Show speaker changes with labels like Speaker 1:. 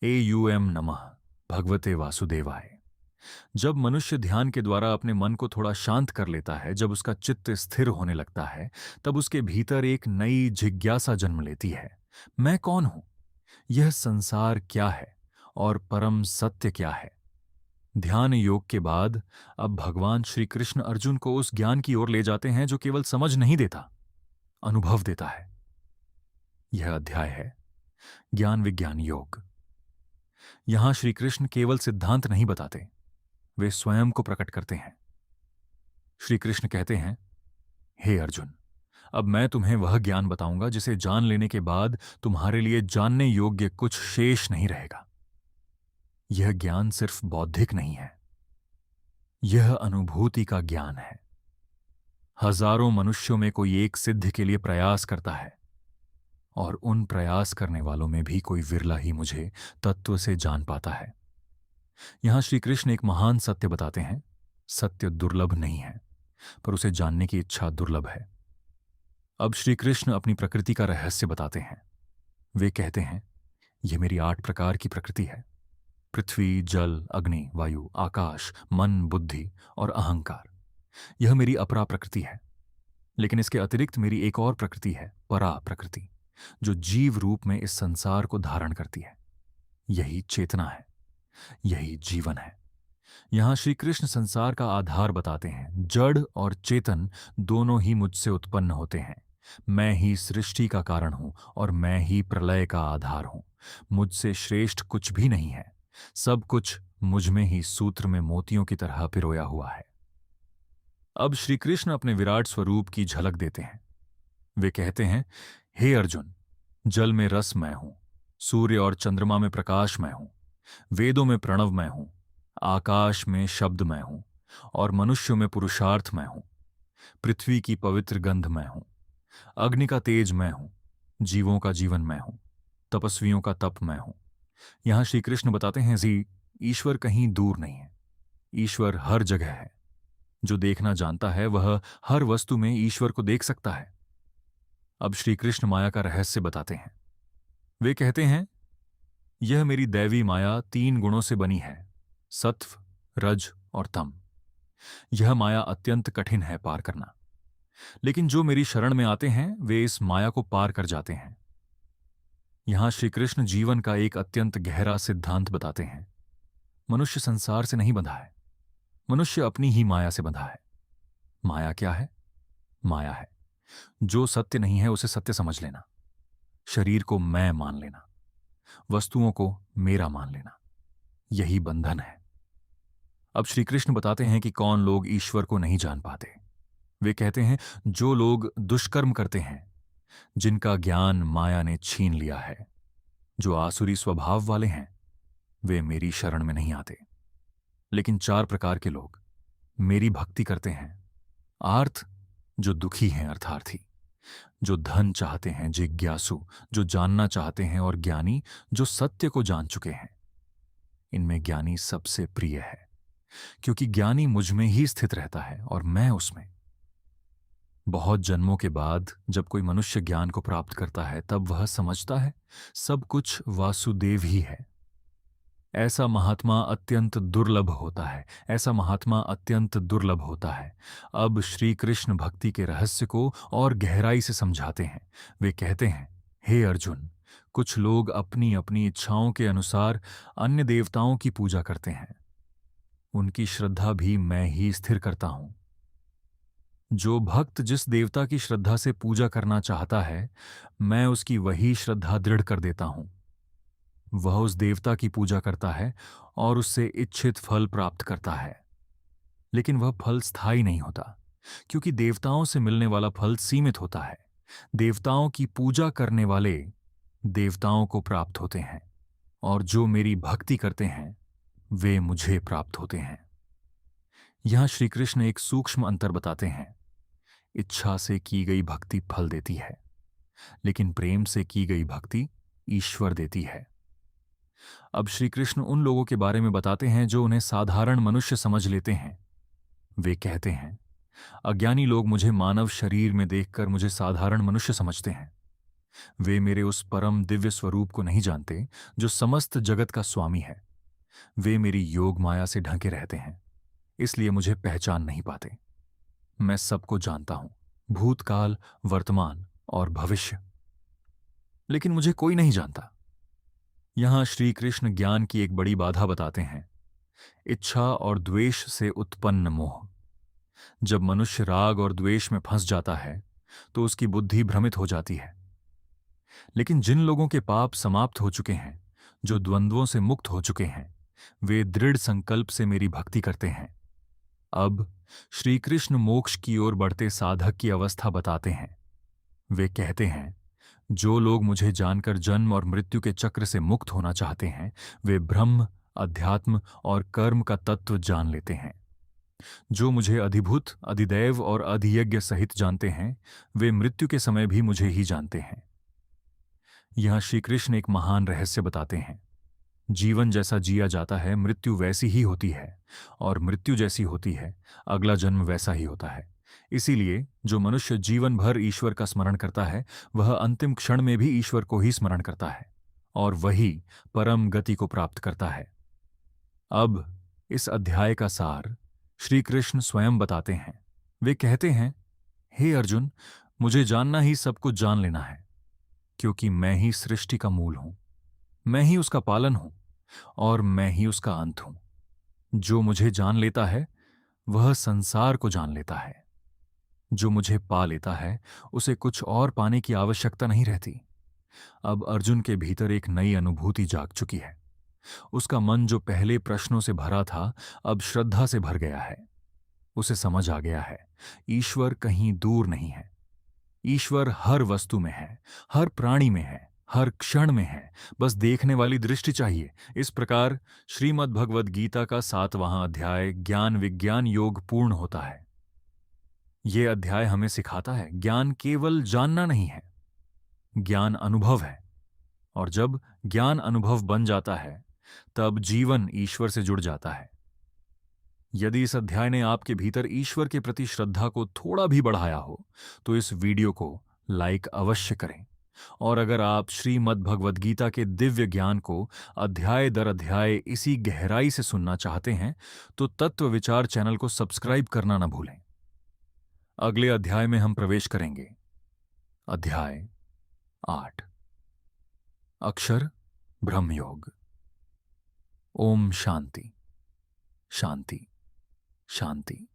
Speaker 1: AUM नमः भगवते वासुदेवाय। जब मनुष्य ध्यान के द्वारा अपने मन को थोड़ा शांत कर लेता है, जब उसका चित्त स्थिर होने लगता है, तब उसके भीतर एक नई जिज्ञासा जन्म लेती है। मैं कौन हूं? यह संसार क्या है? और परम सत्य क्या है? ध्यान योग के बाद अब भगवान श्री कृष्ण अर्जुन को उस ज्ञान की ओर ले जाते हैं जो केवल समझ नहीं देता, अनुभव देता है। यह अध्याय है ज्ञान विज्ञान योग। यहां श्री कृष्ण केवल सिद्धांत नहीं बताते, वे स्वयं को प्रकट करते हैं। श्री कृष्ण कहते हैं, हे अर्जुन, अब मैं तुम्हें वह ज्ञान बताऊंगा जिसे जान लेने के बाद तुम्हारे लिए जानने योग्य कुछ शेष नहीं रहेगा। यह ज्ञान सिर्फ बौद्धिक नहीं है, यह अनुभूति का ज्ञान है। हजारों मनुष्यों में कोई एक सिद्धि के लिए प्रयास करता है, और उन प्रयास करने वालों में भी कोई विरला ही मुझे तत्व से जान पाता है। यहां श्री कृष्ण एक महान सत्य बताते हैं। सत्य दुर्लभ नहीं है, पर उसे जानने की इच्छा दुर्लभ है। अब श्री कृष्ण अपनी प्रकृति का रहस्य बताते हैं। वे कहते हैं, यह मेरी 8 प्रकार की प्रकृति है। पृथ्वी, जल, अग्नि, वायु, आकाश, मन, बुद्धि और अहंकार। यह मेरी अपरा प्रकृति है। लेकिन इसके अतिरिक्त मेरी एक और प्रकृति है, परा प्रकृति, जो जीव रूप में इस संसार को धारण करती है। यही चेतना है, यही जीवन है। यहां श्री कृष्ण संसार का आधार बताते हैं। जड़ और चेतन दोनों ही मुझसे उत्पन्न होते हैं। मैं ही सृष्टि का कारण हूं और मैं ही प्रलय का आधार हूं। मुझसे श्रेष्ठ कुछ भी नहीं है। सब कुछ मुझ में ही सूत्र में मोतियों की तरह पिरोया हुआ है। अब श्री कृष्ण अपने विराट स्वरूप की झलक देते हैं। वे कहते हैं, हे अर्जुन, जल में रस मैं हूं, सूर्य और चंद्रमा में प्रकाश मैं हूं, वेदों में प्रणव मैं हूं, आकाश में शब्द मैं हूं, और मनुष्यों में पुरुषार्थ मैं हूं। पृथ्वी की पवित्र गंध मैं हूं, अग्नि का तेज मैं हूं, जीवों का जीवन मैं हूं, तपस्वियों का तप मैं हूं। यहां श्री कृष्ण बताते हैं जी, ईश्वर कहीं दूर नहीं है, ईश्वर हर जगह है। जो देखना जानता है वह हर वस्तु में ईश्वर को देख सकता है। अब श्री कृष्ण माया का रहस्य बताते हैं। वे कहते हैं, यह मेरी दैवी माया 3 गुणों से बनी है, सत्व, रज और तम। यह माया अत्यंत कठिन है पार करना, लेकिन जो मेरी शरण में आते हैं वे इस माया को पार कर जाते हैं। यहां श्री कृष्ण जीवन का एक अत्यंत गहरा सिद्धांत बताते हैं। मनुष्य संसार से नहीं बंधा है, मनुष्य अपनी ही माया से बंधा है। माया क्या है? माया है जो सत्य नहीं है उसे सत्य समझ लेना, शरीर को मैं मान लेना, वस्तुओं को मेरा मान लेना। यही बंधन है। अब श्री कृष्ण बताते हैं कि कौन लोग ईश्वर को नहीं जान पाते। वे कहते हैं, जो लोग दुष्कर्म करते हैं, जिनका ज्ञान माया ने छीन लिया है, जो आसुरी स्वभाव वाले हैं, वे मेरी शरण में नहीं आते। लेकिन 4 प्रकार के लोग मेरी भक्ति करते हैं। आर्त, जो दुखी हैं अर्थार्थी, जो धन चाहते हैं जिज्ञासु, जो जानना चाहते हैं, और ज्ञानी, जो सत्य को जान चुके हैं। इनमें ज्ञानी सबसे प्रिय है, क्योंकि ज्ञानी मुझ में ही स्थित रहता है और मैं उसमें। बहुत जन्मों के बाद जब कोई मनुष्य ज्ञान को प्राप्त करता है, तब वह समझता है सब कुछ वासुदेव ही है। ऐसा महात्मा अत्यंत दुर्लभ होता है, ऐसा महात्मा अत्यंत दुर्लभ होता है। अब श्री कृष्ण भक्ति के रहस्य को और गहराई से समझाते हैं। वे कहते हैं, हे अर्जुन, कुछ लोग अपनी अपनी इच्छाओं के अनुसार अन्य देवताओं की पूजा करते हैं। उनकी श्रद्धा भी मैं ही स्थिर करता हूं। जो भक्त जिस देवता की श्रद्धा से पूजा करना चाहता है, मैं उसकी वही श्रद्धा दृढ़ कर देता हूं। वह उस देवता की पूजा करता है और उससे इच्छित फल प्राप्त करता है। लेकिन वह फल स्थायी नहीं होता, क्योंकि देवताओं से मिलने वाला फल सीमित होता है। देवताओं की पूजा करने वाले देवताओं को प्राप्त होते हैं, और जो मेरी भक्ति करते हैं वे मुझे प्राप्त होते हैं। यहां श्री कृष्ण एक सूक्ष्म अंतर बताते हैं। इच्छा से की गई भक्ति फल देती है, लेकिन प्रेम से की गई भक्ति ईश्वर देती है। अब श्री कृष्ण उन लोगों के बारे में बताते हैं जो उन्हें साधारण मनुष्य समझ लेते हैं। वे कहते हैं, अज्ञानी लोग मुझे मानव शरीर में देखकर मुझे साधारण मनुष्य समझते हैं। वे मेरे उस परम दिव्य स्वरूप को नहीं जानते जो समस्त जगत का स्वामी है। वे मेरी योग माया से ढके रहते हैं, इसलिए मुझे पहचान नहीं पाते। मैं सबको जानता हूं, भूतकाल, वर्तमान और भविष्य, लेकिन मुझे कोई नहीं जानता। यहां श्री कृष्ण ज्ञान की एक बड़ी बाधा बताते हैं, इच्छा और द्वेष से उत्पन्न मोह। जब मनुष्य राग और द्वेष में फंस जाता है तो उसकी बुद्धि भ्रमित हो जाती है। लेकिन जिन लोगों के पाप समाप्त हो चुके हैं, जो द्वंद्वों से मुक्त हो चुके हैं, वे दृढ़ संकल्प से मेरी भक्ति करते हैं। अब श्री कृष्ण मोक्ष की ओर बढ़ते साधक की अवस्था बताते हैं। वे कहते हैं, जो लोग मुझे जानकर जन्म और मृत्यु के चक्र से मुक्त होना चाहते हैं, वे ब्रह्म, अध्यात्म और कर्म का तत्व जान लेते हैं। जो मुझे अधिभूत, अधिदैव और अधियज्ञ सहित जानते हैं, वे मृत्यु के समय भी मुझे ही जानते हैं। यहां श्री कृष्ण एक महान रहस्य बताते हैं। जीवन जैसा जिया जाता है, मृत्यु वैसी ही होती है, और मृत्यु जैसी होती है, अगला जन्म वैसा ही होता है। इसीलिए जो मनुष्य जीवन भर ईश्वर का स्मरण करता है, वह अंतिम क्षण में भी ईश्वर को ही स्मरण करता है, और वही परम गति को प्राप्त करता है। अब इस अध्याय का सार श्री कृष्ण स्वयं बताते हैं। वे कहते हैं, हे अर्जुन, मुझे जानना ही सब कुछ जान लेना है, क्योंकि मैं ही सृष्टि का मूल हूं, मैं ही उसका पालन हूं, और मैं ही उसका अंत हूं। जो मुझे जान लेता है वह संसार को जान लेता है। जो मुझे पा लेता है उसे कुछ और पाने की आवश्यकता नहीं रहती। अब अर्जुन के भीतर एक नई अनुभूति जाग चुकी है। उसका मन जो पहले प्रश्नों से भरा था, अब श्रद्धा से भर गया है। उसे समझ आ गया है, ईश्वर कहीं दूर नहीं है। ईश्वर हर वस्तु में है, हर प्राणी में है, हर क्षण में है। बस देखने वाली दृष्टि चाहिए। इस प्रकार श्रीमद् भगवद गीता का 7वां अध्याय ज्ञान विज्ञान योग पूर्ण होता है। यह अध्याय हमें सिखाता है, ज्ञान केवल जानना नहीं है, ज्ञान अनुभव है। और जब ज्ञान अनुभव बन जाता है, तब जीवन ईश्वर से जुड़ जाता है। यदि इस अध्याय ने आपके भीतर ईश्वर के प्रति श्रद्धा को थोड़ा भी बढ़ाया हो, तो इस वीडियो को लाइक अवश्य करें। और अगर आप श्रीमद् भगवद गीता के दिव्य ज्ञान को अध्याय दर अध्याय इसी गहराई से सुनना चाहते हैं, तो तत्व विचार चैनल को सब्सक्राइब करना न भूलें। अगले अध्याय में हम प्रवेश करेंगे। अध्याय 8, अक्षर ब्रह्मयोग। ओम शांति, शांति, शांति।